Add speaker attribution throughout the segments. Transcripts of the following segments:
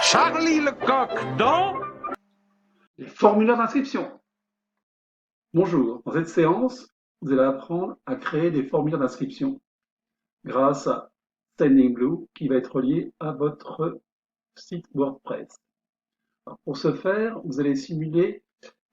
Speaker 1: Charlie Lecoq dans
Speaker 2: Les formulaires d'inscription. Bonjour, dans cette séance, vous allez apprendre à créer des formulaires d'inscription grâce à Sendinblue qui va être relié à votre site WordPress. Alors, pour ce faire, vous allez simuler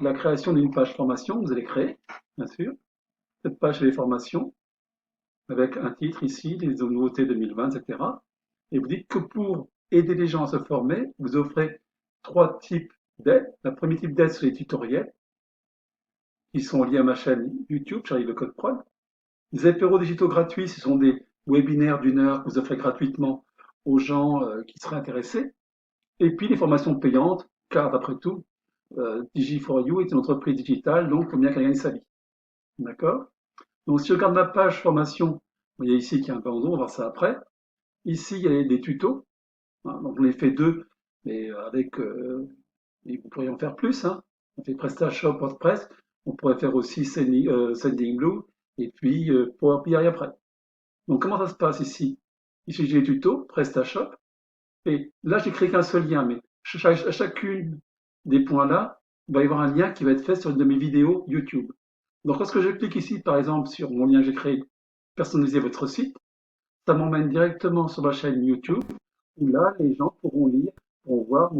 Speaker 2: la création d'une page formation que vous allez créer, bien sûr. Cette page c'est les formations avec un titre ici, les nouveautés 2020, etc. Et vous dites que pour aider les gens à se former, vous offrez 3 types d'aide. Le premier type d'aide, c'est les tutoriels qui sont liés à ma chaîne YouTube, Charlie Lecoq Prod. Les apéros digitaux gratuits, ce sont des webinaires d'une heure que vous offrez gratuitement aux gens qui seraient intéressés. Et puis les formations payantes, car après tout, Digi4You est une entreprise digitale, donc il faut bien qu'elle gagne sa vie. D'accord? Donc si je regarde ma page formation, vous voyez ici qu'il y a un bandeau, on va voir ça après. Ici, il y a des tutos. Hein, donc j'en ai fait 2, mais avec, et vous pourriez en faire plus. Hein. On fait PrestaShop, WordPress. On pourrait faire aussi Sendinblue et puis Power BI après. Donc comment ça se passe ici? Ici j'ai les tutos, PrestaShop. Et là, j'ai créé qu'un seul lien, mais à chacune des points là, il va y avoir un lien qui va être fait sur une de mes vidéos YouTube. Donc lorsque je clique ici, par exemple, sur mon lien que j'ai créé, personnaliser votre site, ça m'emmène directement sur ma chaîne YouTube, où là, les gens pourront lire, pourront voir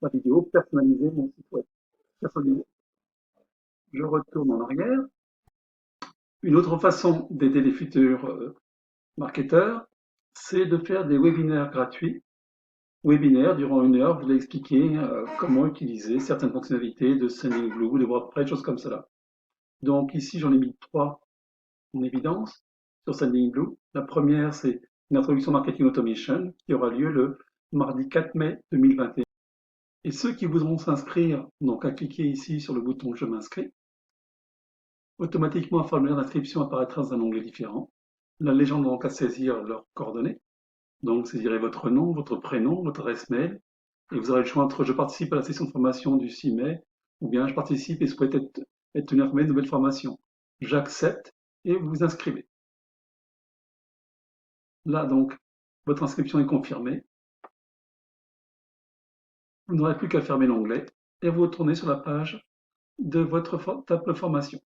Speaker 2: ma vidéo, personnaliser mon site web. Personnaliser. Je retourne en arrière. Une autre façon d'aider les futurs marketeurs, c'est de faire des webinaires gratuits. Webinaire durant 1 heure, vous allez expliquer comment utiliser certaines fonctionnalités de Sendinblue, de WordPress, choses comme cela. Donc ici, j'en ai mis 3 en évidence sur Sendinblue. La première, c'est une introduction marketing automation qui aura lieu le mardi 4 mai 2021. Et ceux qui voudront s'inscrire, donc à cliquer ici sur le bouton Je m'inscris. Automatiquement, un formulaire d'inscription apparaîtra dans un onglet différent. Là, les gens n'auront donc à saisir leurs coordonnées. Donc, saisirez votre nom, votre prénom, votre adresse mail, et vous aurez le choix entre je participe à la session de formation du 6 mai, ou bien je participe et souhaite être tenu informé de nouvelles formations. J'accepte et vous vous inscrivez. Là, donc, votre inscription est confirmée. Vous n'aurez plus qu'à fermer l'onglet et vous retournez sur la page de votre table de formation.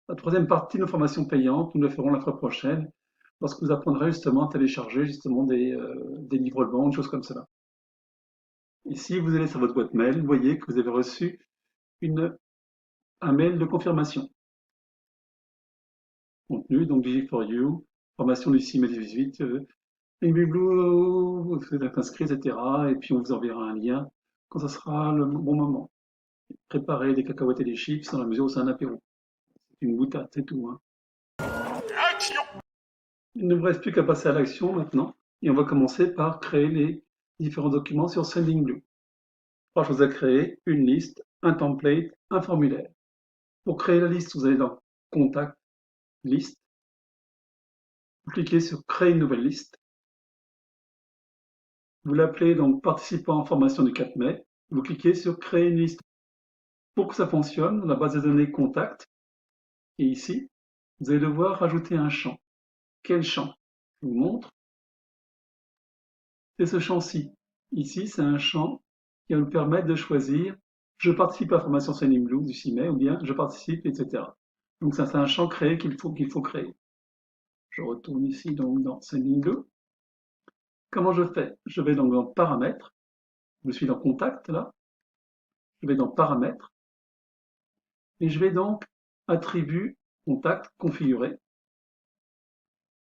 Speaker 2: La troisième partie de nos formations payantes, nous le ferons la fois prochaine, lorsque vous apprendrez justement à télécharger justement des livres blancs, des choses comme cela. Ici, vous allez sur votre boîte mail, vous voyez que vous avez reçu un mail de confirmation. Contenu, donc Digi4You, formation du 6 mai 18, vous êtes inscrit, etc. Et puis on vous enverra un lien quand ce sera le bon moment. Préparez des cacahuètes et des chips dans la mesure où c'est un apéro. C'est une boutade, c'est tout. Hein.
Speaker 1: Action.
Speaker 2: Il ne vous reste plus qu'à passer à l'action maintenant. Et on va commencer par créer les différents documents sur Sendinblue. 3 choses à créer, une liste, un template, un formulaire. Pour créer la liste, vous allez dans Contact, Liste. Vous cliquez sur Créer une nouvelle liste. Vous l'appelez donc Participants en formation du 4 mai. Vous cliquez sur Créer une liste. Pour que ça fonctionne, la base de données Contact est ici. Vous allez devoir rajouter un champ. Quel champ? Je vous montre. C'est ce champ-ci. Ici, c'est un champ qui va nous permettre de choisir je participe à la formation Sendinblue du 6 mai ou bien je participe, etc. Donc ça, c'est un champ créé qu'il faut créer. Je retourne ici donc dans Sendinblue. Comment je fais? Je vais donc dans Paramètres. Je suis dans Contact là. Je vais dans Paramètres. Et je vais donc Attribut, Contact, Configurer.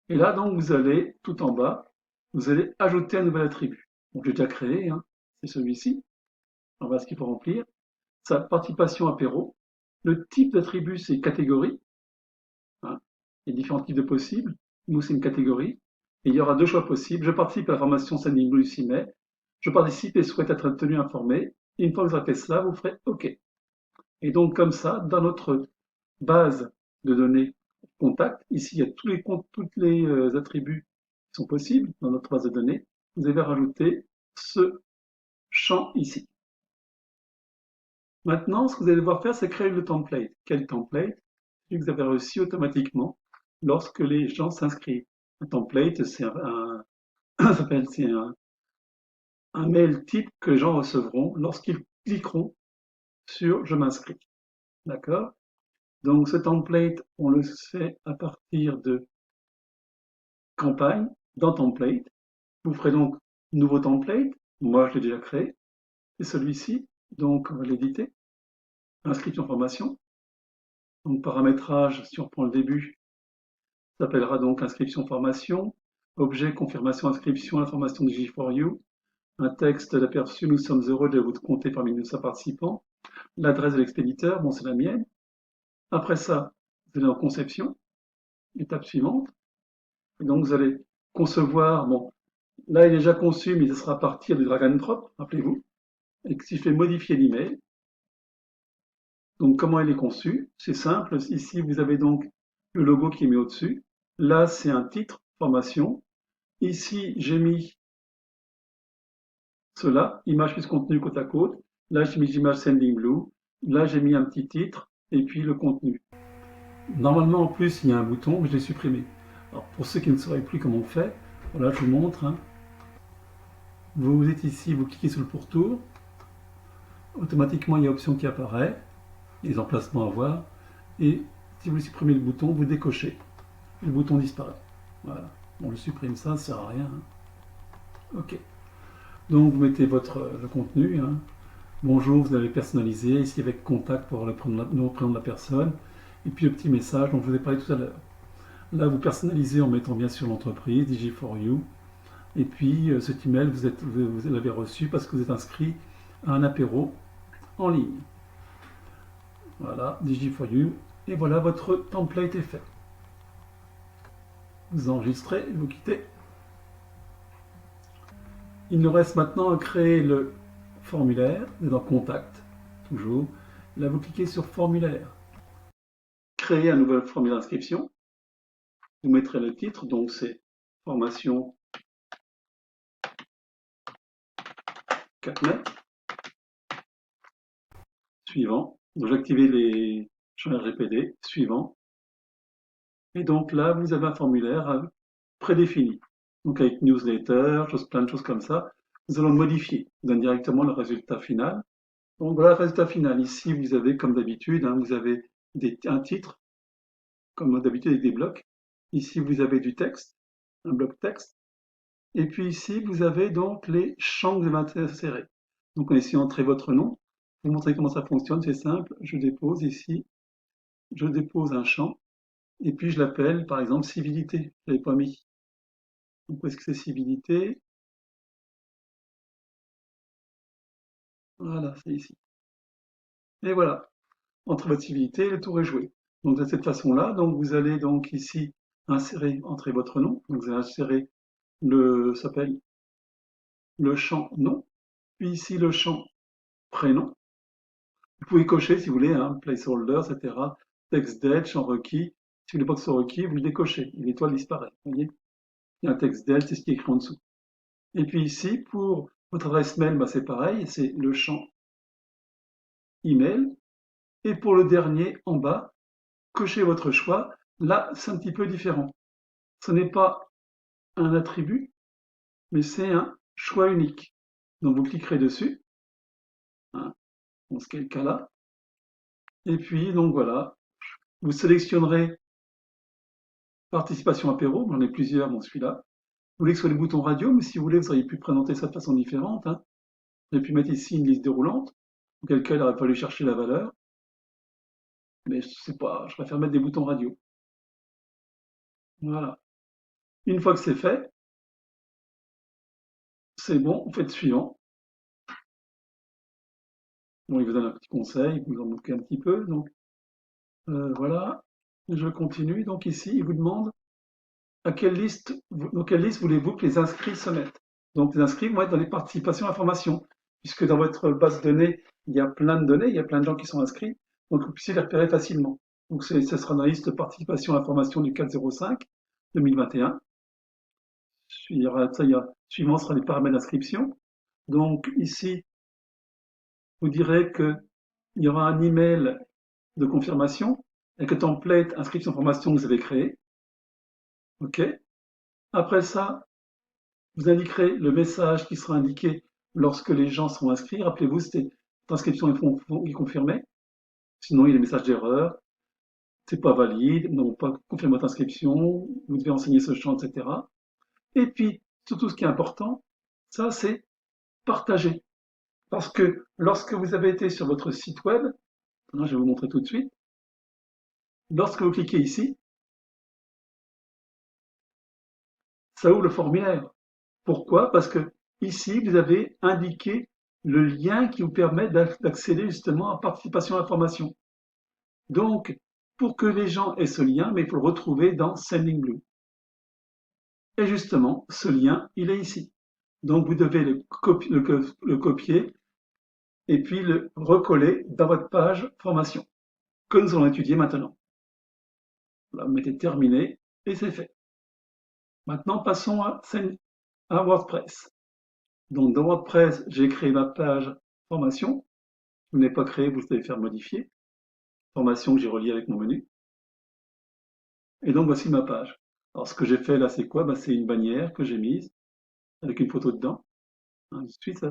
Speaker 2: Et là, donc, vous allez, tout en bas, vous allez ajouter un nouvel attribut. Donc, j'ai déjà créé, hein, c'est celui-ci. On va ce qu'il faut remplir. Sa participation apéro. Le type d'attribut, c'est catégorie. Hein. Il y a différents types de possibles. Nous, c'est une catégorie. Et il y aura 2 choix possibles. Je participe à la formation Sendinblue du 6 mai. Je participe et souhaite être tenu informé. Et une fois que vous avez fait cela, vous ferez OK. Et donc, comme ça, dans notre base de données contact, ici, il y a tous les attributs qui sont possibles dans notre base de données. Vous avez rajouté ce champ ici. Maintenant, ce que vous allez devoir faire, c'est créer le template. Quel template? Celui que vous avez reçu automatiquement lorsque les gens s'inscrivent. Un template, c'est un mail type que les gens recevront lorsqu'ils cliqueront sur Je m'inscris. D'accord? Donc ce template, on le fait à partir de campagne, dans template. Vous ferez donc nouveau template. Moi, je l'ai déjà créé. C'est celui-ci. Donc, on va l'éditer. Inscription formation. Donc, paramétrage, si on reprend le début, ça s'appellera donc inscription formation. Objet, confirmation, inscription, information de G4U. Un texte d'aperçu, nous sommes heureux de vous compter parmi nos participants. L'adresse de l'expéditeur, bon, c'est la mienne. Après ça, vous allez en conception. Étape suivante. Et donc, vous allez concevoir, bon, là, il est déjà conçu, mais ce sera à partir du drag and drop, rappelez-vous. Et si je fais modifier l'email, donc comment il est conçu? C'est simple. Ici, vous avez donc le logo qui est mis au-dessus. Là, c'est un titre, formation. Ici, j'ai mis cela, image plus contenu côte à côte. Là, j'ai mis l'image Sending Blue. Là, j'ai mis un petit titre et puis le contenu. Normalement, en plus, il y a un bouton, mais je l'ai supprimé. Alors, pour ceux qui ne sauraient plus comment on fait, voilà, je vous montre. Hein. Vous êtes ici, vous cliquez sur le pourtour. Automatiquement, il y a option qui apparaît, les emplacements à voir. Et si vous supprimez le bouton, vous décochez. Et le bouton disparaît. Voilà. On le supprime, ça ne sert à rien. Hein. OK. Donc, vous mettez le contenu. Hein. Bonjour, vous allez personnaliser. Ici, avec contact pour le prénom de la personne. Et puis, le petit message dont je vous ai parlé tout à l'heure. Là, vous personnalisez en mettant bien sûr l'entreprise, Digi4U. Et puis, cet email, vous l'avez reçu parce que vous êtes inscrit à un apéro en ligne. Voilà, Digi4U. Et voilà, votre template est fait. Vous enregistrez et vous quittez. Il nous reste maintenant à créer le formulaire. Vous êtes dans Contact, toujours. Là, vous cliquez sur Formulaire. Créer un nouvel formulaire d'inscription. Vous mettrez le titre, donc c'est Formation 4 mètres. Suivant. Donc j'active les champs RGPD. Suivant. Et donc là, vous avez un formulaire prédéfini. Donc avec newsletter, plein de choses comme ça. Nous allons le modifier. Vous donne directement le résultat final. Donc voilà le résultat final. Ici, vous avez, comme d'habitude, hein, vous avez un titre, comme d'habitude avec des blocs. Ici, vous avez du texte, un bloc texte. Et puis ici, vous avez donc les champs que vous avez insérés. Donc on ici, entrez votre nom. Pour vous montrer comment ça fonctionne, c'est simple. Je dépose ici, je dépose un champ. Et puis je l'appelle, par exemple, civilité. Je l'avais pas mis. Donc où est-ce que c'est civilité? Voilà, c'est ici. Et voilà. Entre votre civilité, le tour est joué. Donc de cette façon-là, donc vous allez donc ici insérer, entrer votre nom. Donc vous allez insérer s'appelle le champ nom, puis ici le champ prénom. Vous pouvez cocher si vous voulez, hein, placeholder, etc. Text date, champ requis. Si vous voulez pas que ce soit requis, vous le décochez. Et l'étoile disparaît. Vous voyez? Il y a un text date, c'est ce qui est écrit en dessous. Et puis ici, pour votre adresse mail, bah, c'est pareil, c'est le champ email. Et pour le dernier, en bas, cochez votre choix. Là, c'est un petit peu différent. Ce n'est pas un attribut, mais c'est un choix unique. Donc vous cliquerez dessus, hein, dans ce cas-là, et puis donc voilà, vous sélectionnerez participation apéro, j'en ai plusieurs dans celui-là. Vous voulez que ce soit le bouton radio, mais si vous voulez, vous auriez pu présenter ça de façon différente. Hein. Vous auriez pu mettre ici une liste déroulante, auquel cas il aurait fallu chercher la valeur. Mais je sais pas, je préfère mettre des boutons radio. Voilà. Une fois que c'est fait, c'est bon, vous faites suivant. Bon, il vous donne un petit conseil, vous en moquez un petit peu. Donc voilà, je continue. Donc ici, il vous demande dans quelle liste voulez-vous que les inscrits se mettent. Donc les inscrits vont être dans les participations informations, puisque dans votre base de données, il y a plein de données, il y a plein de gens qui sont inscrits, donc vous puissiez les repérer facilement. Donc ce sera dans la liste participation information du 4/05 2021. Suivant sera les paramètres d'inscription. Donc ici, vous direz qu'il y aura un email de confirmation avec le template inscription formation que vous avez créé. OK. Après ça, vous indiquerez le message qui sera indiqué lorsque les gens sont inscrits, rappelez-vous, c'était l'inscription est confirmée, sinon il y a des messages d'erreur, c'est pas valide, non pas confirmer votre inscription, vous devez enseigner ce champ, etc. Et puis, surtout ce qui est important, ça c'est partager. Parce que lorsque vous avez été sur votre site web, là, je vais vous montrer tout de suite, lorsque vous cliquez ici, ça ouvre le formulaire. Pourquoi? Parce que ici, vous avez indiqué le lien qui vous permet d'accéder justement à participation à la formation. Donc, pour que les gens aient ce lien, mais il faut le retrouver dans Sendinblue. Et justement, ce lien, il est ici. Donc, vous devez le copier et puis le recoller dans votre page formation, que nous allons étudier maintenant. Là, vous mettez terminé et c'est fait. Maintenant, passons à WordPress. Donc, dans WordPress, j'ai créé ma page formation. Vous n'avez pas créé, vous devez faire modifier. Formation que j'ai reliée avec mon menu. Et donc, voici ma page. Alors, ce que j'ai fait là, c'est quoi? Ben, c'est une bannière que j'ai mise avec une photo dedans. Hein, suite,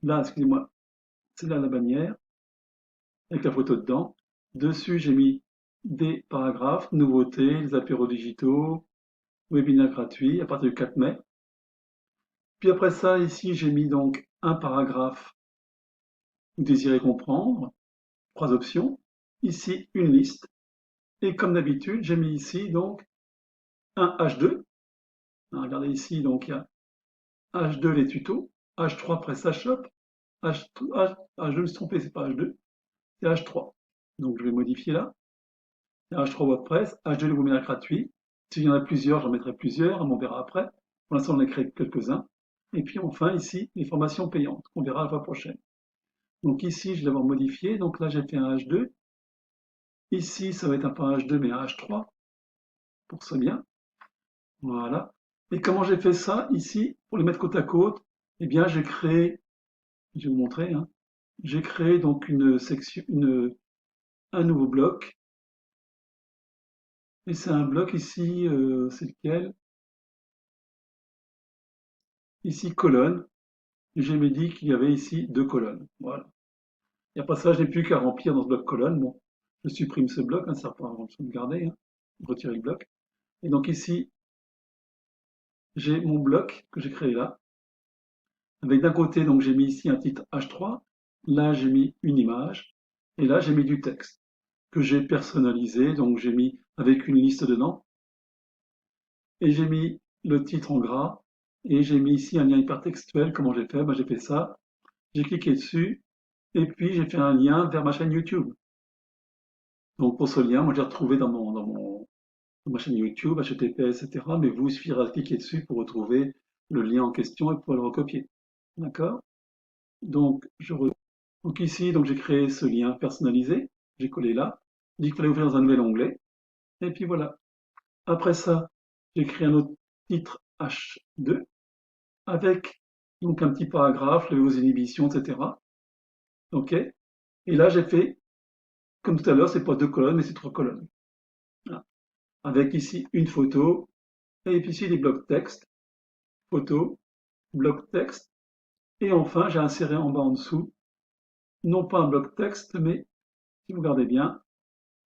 Speaker 2: là, excusez-moi, c'est là la bannière avec la photo dedans. Dessus, j'ai mis des paragraphes, nouveautés, les apéros digitaux, webinaire gratuit à partir du 4 mai. Puis après ça, ici, j'ai mis donc un paragraphe vous désirez comprendre, 3 options. Ici, une liste. Et comme d'habitude, j'ai mis ici donc un H2. Regardez ici, donc il y a H2 les tutos, H3 PrestaShop, H2, je me suis trompé, c'est pas H2, c'est H3. Donc je vais modifier là. H3 WordPress, H2 le webinaire gratuit. S'il y en a plusieurs, j'en mettrai plusieurs, on verra après. Pour l'instant, on en a créé quelques-uns. Et puis enfin, ici, les formations payantes, qu'on verra la fois prochaine. Donc ici, je vais l'avoir modifié. Donc là, j'ai fait un H2. Ici, ça va être un pas un H2, mais un H3, pour ce lien. Voilà. Et comment j'ai fait ça ici, pour les mettre côte à côte? Eh bien, j'ai créé, je vais vous montrer, hein, j'ai créé donc une section, un nouveau bloc. Et c'est un bloc ici, c'est lequel? Ici, colonne. Et j'ai mis dit qu'il y avait ici 2 colonnes. Voilà. Et après ça, je n'ai plus qu'à remplir dans ce bloc colonne. Bon, je supprime ce bloc, hein, ça ne sert pas à sauvegarder, hein, retirer le bloc. Et donc ici, j'ai mon bloc que j'ai créé là. Avec d'un côté, donc j'ai mis ici un titre H3. Là, j'ai mis une image. Et là, j'ai mis du texte que j'ai personnalisé. Donc j'ai mis avec une liste dedans. Et j'ai mis le titre en gras. Et j'ai mis ici un lien hypertextuel. Comment j'ai fait? Ben, j'ai fait ça. J'ai cliqué dessus. Et puis, j'ai fait un lien vers ma chaîne YouTube. Donc, pour ce lien, moi, j'ai retrouvé dans ma chaîne YouTube, HTTPS, etc. Mais vous, il suffira de cliquer dessus pour retrouver le lien en question et pouvoir le recopier. D'accord? Donc, donc ici, donc j'ai créé ce lien personnalisé. J'ai collé là. J'ai dit qu'il fallait ouvrir dans un nouvel onglet. Et puis voilà. Après ça, j'ai créé un autre titre H2 avec donc un petit paragraphe, lever vos inhibitions, etc. OK? Et là, j'ai fait, comme tout à l'heure, c'est pas 2 colonnes, mais c'est 3 colonnes. Voilà. Avec ici une photo, et puis ici des blocs texte, photo, bloc texte, et enfin j'ai inséré en bas en dessous, non pas un bloc texte, mais si vous regardez bien,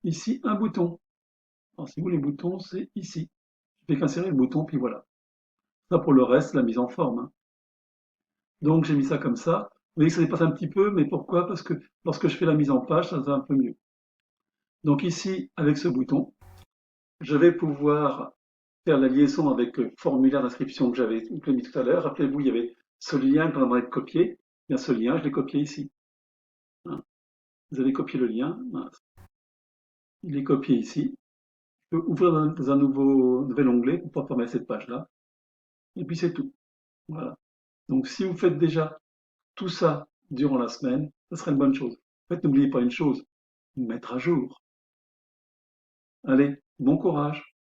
Speaker 2: ici un bouton. Alors si vous les boutons, c'est ici. Je fais qu'insérer le bouton, puis voilà. Ça pour le reste, la mise en forme, hein. Donc j'ai mis ça comme ça. Vous voyez que ça dépasse un petit peu, mais pourquoi? Parce que lorsque je fais la mise en page, ça va un peu mieux. Donc ici, avec ce bouton, je vais pouvoir faire la liaison avec le formulaire d'inscription que j'avais mis tout à l'heure. Rappelez-vous, il y avait ce lien qui devrait être copié. Bien, ce lien, je l'ai copié ici. Hein. Vous avez copié le lien. Il est copié ici. Je peux ouvrir dans un nouvel onglet pour pouvoir former cette page-là. Et puis c'est tout. Voilà. Donc si vous faites déjà tout ça durant la semaine, ce serait une bonne chose. En fait, n'oubliez pas une chose, mettre à jour. Allez, bon courage.